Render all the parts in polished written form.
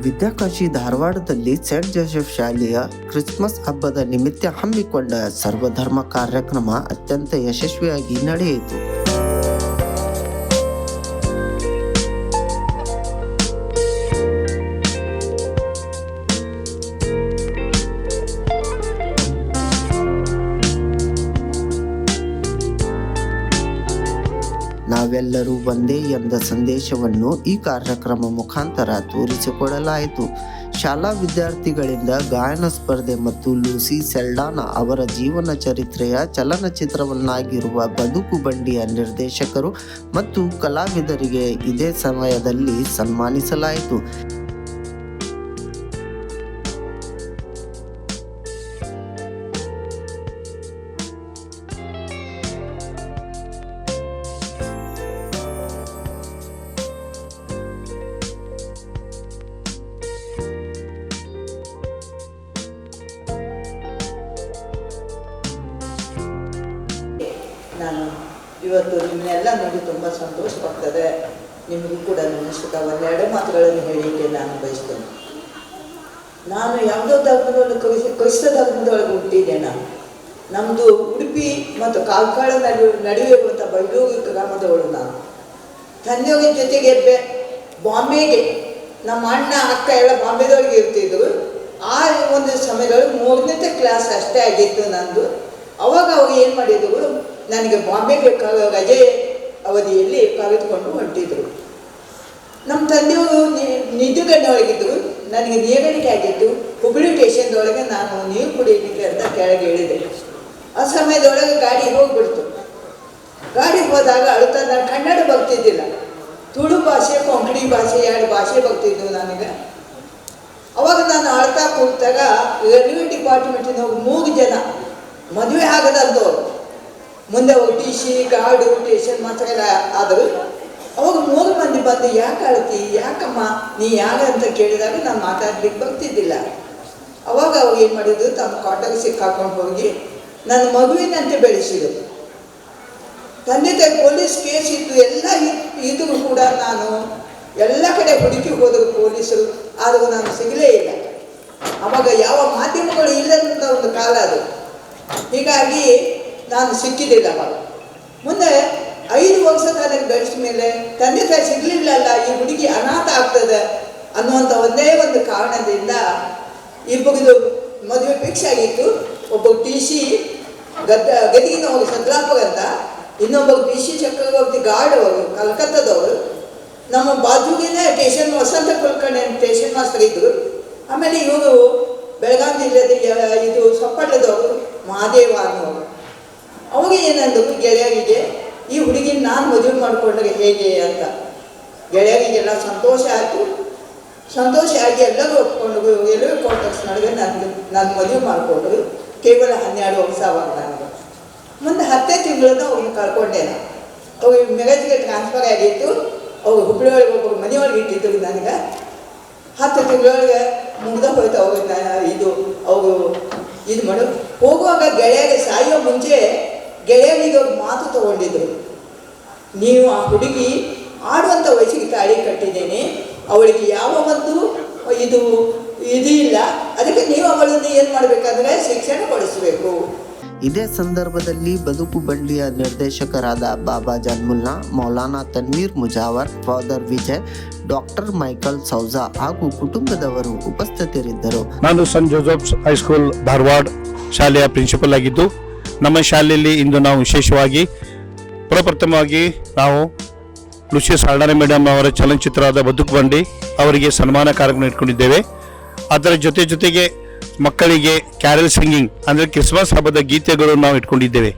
ವಿದ್ಯಾಕಾಶಿ ಧಾರವಾಡದಲ್ಲಿ Saint Joseph ಶಾಲೆಯ Christmas ಹಬ್ಬದ ನಿಮಿತ್ತ ಹಮ್ಮಿಕೊಂಡ ಸರ್ವಧರ್ಮ ಕಾರ್ಯಕ್ರಮ ಅತ್ಯಂತ ಯಶಸ್ವಿಯಾಗಿ ನಡೆಯಿತು. ನಾವೆಲ್ಲರೂ ಒಂದೇ ಎಂಬ ಸಂದೇಶವನ್ನು ಈ ಕಾರ್ಯಕ್ರಮ ಮುಖಾಂತರ ತೋರಿಸಿಕೊಡಲಾಯಿತು. ಶಾಲಾ ವಿದ್ಯಾರ್ಥಿಗಳಿಂದ ಗಾಯನ ಸ್ಪರ್ಧೆ ಮತ್ತು ಲೂಸಿ ಸೆಲ್ಡಾನಾ ಅವರ ಜೀವನ ಚರಿತ್ರೆಯ ಚಲನಚಿತ್ರವನ್ನಾಗಿರುವ ಬದುಕು ಬಂಡಿಯ ನಿರ್ದೇಶಕರು ಮತ್ತು ಕಲಾವಿದರಿಗೆ ಇದೇ ಸಮಯದಲ್ಲಿ ಸನ್ಮಾನಿಸಲಾಯಿತು. ನಾನು ಇವತ್ತು ನಿಮ್ಮನ್ನೆಲ್ಲ ನೋಡಿ ತುಂಬ ಸಂತೋಷವಾಗ್ತದೆ. ನಿಮಗೂ ಕೂಡ ನಮಸ್ಕಾರ. ಒಂದೆರಡು ಮಾತುಗಳನ್ನು ಹೇಳಲಿಕ್ಕೆ ನಾನು ಬಯಸ್ತೇನೆ. ನಾನು ಯಾವುದೋ ಧರ್ಮದೊಳಗೆ ಕ್ರೈಸ್ತ ಧರ್ಮದೊಳಗೆ ಹುಟ್ಟಿದ್ದೆ. ನಮ್ಮದು ಉಡುಪಿ ಮತ್ತು ಕಾರ್ಕಳ ನಡುವೆ ಇರುವಂಥ ಬೈಲೂರು ಗ್ರಾಮದವಳು. ನಾನು ತಂದೆಯ ಜೊತೆಗೆ ಬಾಂಬೆಗೆ ನಮ್ಮ ಅಣ್ಣ ಅಕ್ಕ ಎಲ್ಲ ಬಾಂಬೆದೊಳಗೆ ಇರ್ತಿದ್ರು. ಆ ಒಂದು ಸಮಯದೊಳಗೆ 3ನೇ ಕ್ಲಾಸ್ ಅಷ್ಟೇ ಆಗಿತ್ತು ನಂದು. ಅವಾಗ ಅವ್ರು ಏನು ಮಾಡಿದ್ರು, ನನಗೆ ಬಾಂಬೆಗೆ ರಜೆ ಅವಧಿಯಲ್ಲಿ ಕರೆದುಕೊಂಡು ಹೊರಟಿದ್ರು. ನಮ್ಮ ತಂದೆಯವರು ನಿದ್ದುಗಣ್ಣೊಳಗಿದ್ರು. ನನಗೆ ನೀರಡಿಕೆ ಆಗಿತ್ತು. ಹುಬ್ಬಳ್ಳಿ ಸ್ಟೇಷನ್ದೊಳಗೆ ನಾನು ನೀರು ಕುಡಿಯಲಿಕ್ಕೆ ಅಂತ ಕೆಳಗೆ ಇಳಿದೆ. ಆ ಸಮಯದೊಳಗೆ ಗಾಡಿ ಹೋಗ್ಬಿಡ್ತು. ಗಾಡಿ ಹೋದಾಗ ಅಳುತ್ತಾ ನಾನು ಕನ್ನಡ ಬರ್ತಿದ್ದಿಲ್ಲ. ತುಳು ಭಾಷೆ, ಕೊಂಕಣಿ ಭಾಷೆ 2 ಭಾಷೆ ಬರ್ತಿದ್ವು ನನಗೆ. ಅವಾಗ ನಾನು ಅಳ್ತಾ ಕೂತಾಗ ರೈಲ್ವೆ ಡಿಪಾರ್ಟ್ಮೆಂಟಿನ 3 ಜನ ಮದುವೆ ಆಗದಂಥವ್ರು ಮುಂದೆ ಹೋಗಿ ಟಿ.ಸಿ. ಗಾರ್ಡು, ಸ್ಟೇಷನ್ ಮಾಸ್ಟರ್ ಎಲ್ಲ ಆದರು. ಅವಾಗ 3 ಮಂದಿ ಬಂದು ಯಾಕೆ ಅಳ್ತಿ, ಯಾಕಮ್ಮ ನೀ ಯಾರು ಅಂತ ಕೇಳಿದಾಗ ನಾನು ಮಾತಾಡ್ಲಿಕ್ಕೆ ಬರ್ತಿದ್ದಿಲ್ಲ. ಅವಾಗ ಅವ್ರು ಏನು ಮಾಡಿದ್ರು, ತಮ್ಮ ಕಾಟಕ್ಕೆ ಸಿಕ್ಕಾಕೊಂಡು ಹೋಗಿ ನನ್ನ ಮಗುವಿನಂತೆ ಬೆಳೆಸಿದ್ರು. ತಂದೆ ತಾಯಿ ಪೊಲೀಸ್ ಕೇಸ್ ಇತ್ತು, ಎಲ್ಲ ಇದ್ರೂ ಕೂಡ ನಾನು ಎಲ್ಲ ಕಡೆ ಹುಡುಕಿ ಹೋದರು ಪೊಲೀಸರು, ಆದರೂ ನಾನು ಸಿಗಲೇ ಇಲ್ಲ. ಅವಾಗ ಯಾವ ಮಾಧ್ಯಮಗಳು ಇಲ್ಲದಂಥ ಒಂದು ಕಾಲ ಅದು. ಹೀಗಾಗಿ ನಾನು ಸಿಕ್ಕಿದ್ದಿಲ್ಲ. ಅವಾಗ ಮುಂದೆ 5 ವರ್ಷ ತನಕ ಬೆಳೆಸ ಮೇಲೆ ತಂದೆ ತಾಯಿ ಸಿಗಲಿಲ್ಲಲ್ಲ, ಈ ಹುಡುಗಿ ಅನಾಥ ಆಗ್ತದೆ ಅನ್ನುವಂಥ ಒಂದೇ ಒಂದು ಕಾರಣದಿಂದ ಇಬ್ಬರದು ಮದುವೆ ಫಿಕ್ಸ್ ಆಗಿತ್ತು. ಒಬ್ಬ ಟಿ.ಸಿ. ಗದಗಿನವರು ಸದ್ಲಾಪುರ ಅಂತ, ಇನ್ನೊಬ್ಬರು ಟಿ.ಸಿ. ಚಕ್ರವರ್ತಿ ಗಾರ್ಡ್ ಅವರು ಕಲ್ಕತ್ತಾದವರು. ನಮ್ಮ ಬಾಜುಗಿನ ಸ್ಟೇಷನ್ ವಸಂತ ಕುಲಕರ್ಣಿ ಸ್ಟೇಷನ್ ಮಾಸ್ಟರ್ ಇದ್ದರು. ಆಮೇಲೆ ಇವರು ಬೆಳಗಾವಿ ಜಿಲ್ಲೆದ ಇದು ಸೊಪ್ಪಳ್ಳದವರು ಮಹಾದೇವ ಅನ್ನೋರು. ಅವಾಗ ಏನಂದರು ಗೆಳೆಯರಿಗೆ, ಈ ಹುಡುಗಿನ ನಾನು ಮದುವೆ ಮಾಡಿಕೊಂಡ್ರೆ ಹೇಗೆ ಅಂತ. ಗೆಳೆಯರಿಗೆಲ್ಲ ಸಂತೋಷ ಆಯಿತು. ಸಂತೋಷ ಆಗಿ ಎಲ್ಲರೂ ಒಪ್ಕೊಂಡ್ರು. ಎಲ್ಲರೂ ಕಾಂಟ್ಯಾಕ್ಟ್ಸ್ ನಡುವೆ ನಾನು ಮದುವೆ ಮಾಡಿಕೊಂಡ್ರು. ಕೇವಲ 12 ವರ್ಷ ಆವಾಗ ನನಗೆ. ಮುಂದೆ 10 ತಿಂಗಳನ್ನ ಅವ್ರನ್ನ ಕಳ್ಕೊಂಡೆ. ಅವ್ರಿಗೆ ಮೆಗಜ್ಗೆ ಟ್ರಾನ್ಸ್ಫರ್ ಆಗಿತ್ತು. ಅವ್ರು ಹುಬ್ಬಳ್ಳಿ ಒಳಗೆ ಒಬ್ಬರು ಮನೆಯೊಳಗೆ ಇಟ್ಟಿದ್ರು. ನನಗೆ 10 ತಿಂಗಳೊಳಗೆ ಮುಗ್ದ ಹೋಯ್ತು. ಅವರು ಇದು ಮಾಡು ಹೋಗುವಾಗ ಗೆಳೆಯರಿಗೆ ಸಾಯೋ ಮುಂಚೆ ಗೆಳೆಯರಿಗೆ ಅವ್ರು ಮಾತು ತಗೊಂಡಿದ್ರು. ನೀವು ಆ ಹುಡುಗಿ ಆಡುವಂಥ ವಯಸ್ಸಿಗೆ ತಾಳಿ ಕಟ್ಟಿದ್ದೇನೆ, ಅವಳಿಗೆ ಯಾವ ಒಂದು ಇದು ಇಲ್ಲ, ಅದಕ್ಕೆ ನೀವು ಅವಳನ್ನು ಏನು ಮಾಡಬೇಕಾದ್ರೆ ಶಿಕ್ಷಣ ಕೊಡಿಸಬೇಕು. ಇದೇ ಸಂದರ್ಭದಲ್ಲಿ ಬದುಕು ಬಂಡಿಯ ನಿರ್ದೇಶಕರಾದ Baba Janmulla, Maulana Tanveer Mujawar, father Vijay, doctor Michael Souza ಹಾಗೂ ಕುಟುಂಬದವರು ಉಪಸ್ಥಿತರಿದ್ದರು. ನಾನು ಸೆಂಟ್ ಜೋಸೆಫ್ಸ್ ಹೈಸ್ಕೂಲ್ ಧಾರವಾಡ ಶಾಲೆಯ ಪ್ರಿನ್ಸಿಪಲ್ ಆಗಿದ್ದು, ನಮ್ಮ ಶಾಲೆಯಲ್ಲಿ ಇಂದು ನಾವು ವಿಶೇಷವಾಗಿ ಪ್ರಪ್ರಥಮವಾಗಿ ನಾವು ಲೂಸಿ ಸೆಲ್ಡಾನಾ ಮೇಡಮ್ ಅವರ ಚಲನಚಿತ್ರದ ಬದುಕು ಬಂಡಿ ಅವರಿಗೆ ಸನ್ಮಾನ ಕಾರ್ಯಕ್ರಮ ಇಟ್ಕೊಂಡಿದ್ದೇವೆ. ಅದರ ಜೊತೆಗೆ ಮಕ್ಕಳಿಗೆ ಕ್ಯಾರಲ್ ಸಿಂಗಿಂಗ್ ಅಂದರೆ ಕ್ರಿಸ್ಮಸ್ ಹಬ್ಬದ ಗೀತೆಗಳು ನಾವು ಇಟ್ಕೊಂಡಿದ್ದೇವೆ.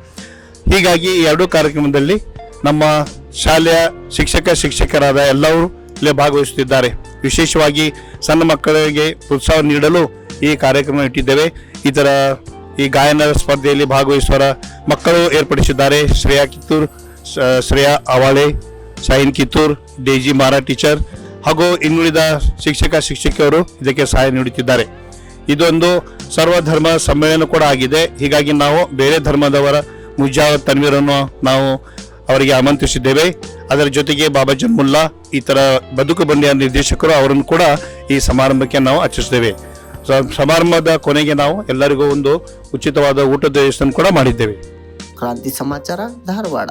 ಹೀಗಾಗಿ ಈ 2 ಕಾರ್ಯಕ್ರಮದಲ್ಲಿ ನಮ್ಮ ಶಾಲೆಯ ಶಿಕ್ಷಕರಾದ ಎಲ್ಲರೂ ಇಲ್ಲೇ ಭಾಗವಹಿಸುತ್ತಿದ್ದಾರೆ. ವಿಶೇಷವಾಗಿ ಸಣ್ಣ ಮಕ್ಕಳಿಗೆ ಪ್ರೋತ್ಸಾಹ ನೀಡಲು ಈ ಕಾರ್ಯಕ್ರಮ ಇಟ್ಟಿದ್ದೇವೆ. ಈ ಗಾಯನ ಸ್ಪರ್ಧೆಯಲ್ಲಿ ಭಾಗವಹಿಸುವ ಮಕ್ಕಳು ಏರ್ಪಡಿಸಿದ್ದಾರೆ. ಶ್ರೇಯಾ ಕಿತ್ತೂರ್, ಶ್ರೇಯಾ ಅವಾಳೆ, ಶಾಹಿನ್ ಕಿತ್ತೂರ್, ಡೇಜಿ ಮಾರಾ ಟೀಚರ್ ಹಾಗೂ ಇನ್ನುಳಿದ ಶಿಕ್ಷಕಿಯರು ಇದಕ್ಕೆ ಸಹಾಯ ನೀಡುತ್ತಿದ್ದಾರೆ. ಇದೊಂದು ಸರ್ವಧರ್ಮ ಸಮ್ಮೇಳನ ಕೂಡ ಆಗಿದೆ. ಹೀಗಾಗಿ ನಾವು ಬೇರೆ ಧರ್ಮದವರ ಮುಜಾವರ್ ತನ್ವೀರನ್ನು ನಾವು ಅವರಿಗೆ ಆಮಂತ್ರಿಸಿದ್ದೇವೆ. ಅದರ ಜೊತೆಗೆ ಬಾಬಾ ಜನ್ಮುಲ್ಲಾ ಈ ಥರ ಬದುಕು ಬಂಡಿಯ ನಿರ್ದೇಶಕರು ಅವರನ್ನು ಕೂಡ ಈ ಸಮಾರಂಭಕ್ಕೆ ನಾವು ಆಚರಿಸಿದ್ದೇವೆ. ಸಮಾರಂಭದ ಕೊನೆಗೆ ನಾವು ಎಲ್ಲರಿಗೂ ಒಂದು ಉಚಿತವಾದ ಊಟದ ವ್ಯವಸ್ಥೆಯನ್ನು ಕೂಡ ಮಾಡಿದ್ದೇವೆ. ಕ್ರಾಂತಿ ಸಮಾಚಾರ ಧಾರವಾಡ.